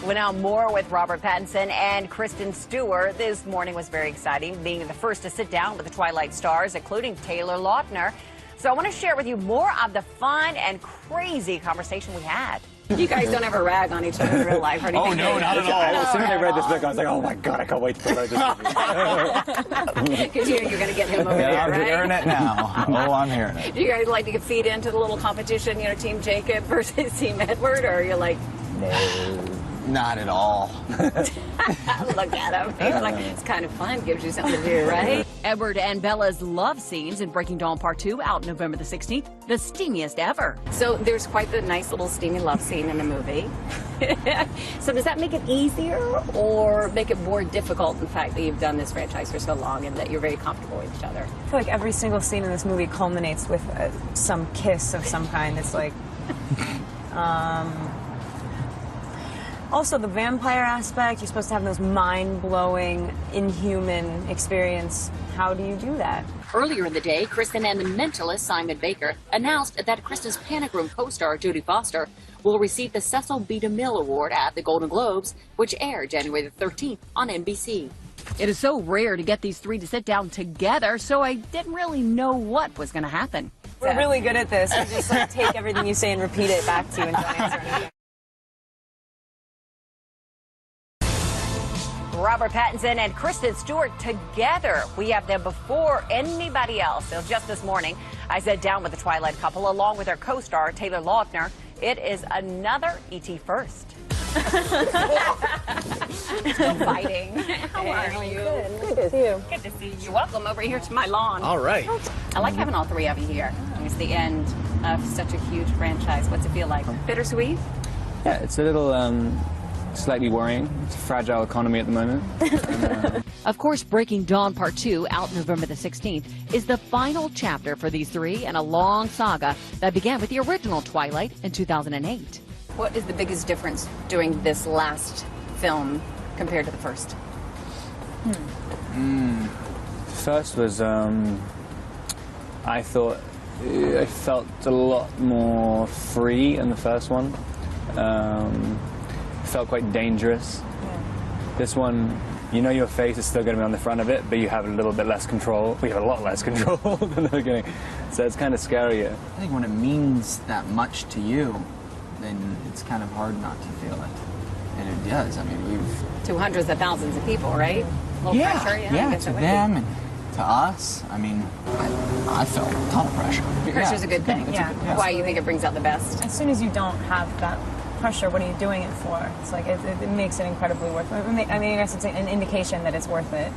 Well, now more with Robert Pattinson and Kristen Stewart. This morning was very exciting, being the first to sit down with the Twilight stars, including Taylor Lautner. So I want to share with you more of the fun and crazy conversation we had. You guys don't ever rag on each other in real life or anything? Oh, no, not at all. As soon as I read this book, I was like, oh my God, I can't wait to put out this movie. Because you're going to get him over Yeah, there, I'm right? hearing it now. Oh, I'm hearing it. Do you guys like to feed into the little competition, you know, Team Jacob versus Team Edward, or you're like... No, not at all. Look at him. He's like, it's kind of fun, gives you something to do, right? Edward and Bella's love scenes in Breaking Dawn Part 2 out November the 16th, the steamiest ever. So there's quite the nice little steamy love scene in the movie. So does that make it easier or make it more difficult, the fact that you've done this franchise for so long and that you're very comfortable with each other? I feel like every single scene in this movie culminates with some kiss of some kind. It's like... Also, the vampire aspect, you're supposed to have those mind-blowing, inhuman experience. How do you do that? Earlier in the day, Kristen and the mentalist Simon Baker announced that Kristen's Panic Room co-star Jodie Foster will receive the Cecil B. DeMille Award at the Golden Globes, which aired January the 13th on NBC. It is so rare to get these three to sit down together, so I didn't really know what was going to happen. We're really good at this. We just like, take everything you say and repeat it back to you and don't answer anything. Robert Pattinson and Kristen Stewart together. We have them before anybody else. So just this morning, I sat down with the Twilight couple along with their co-star, Taylor Lautner. It is another E.T. first. Still fighting. How are you? Good to see you. Good to see you. Welcome over here to my lawn. All right. I like having all three of you here. It's the end of such a huge franchise. What's it feel like? Bittersweet? Yeah, it's a little slightly worrying. It's a fragile economy at the moment. Of course, Breaking Dawn Part 2, out November the 16th, is the final chapter for these three in a long saga that began with the original Twilight in 2008. What is the biggest difference doing this last film compared to the first? The first was, I thought, I felt a lot more free in the first one. Felt quite dangerous. This one, you know your face is still going to be on the front of it, but you have a little bit less control. We have a lot less control than the beginning. So it's kind of scarier. I think when it means that much to you, then it's kind of hard not to feel it. And it does. I mean, we've... To hundreds of thousands of people, right? A little pressure, I yeah, guess to it would be. them and to us. I mean, I felt a ton of pressure. Pressure's a good thing. Yeah. Why you think it brings out the best? As soon as you don't have that pressure, what are you doing it for? It's like, it makes it incredibly worth it. I mean, I guess it's an indication that it's worth it.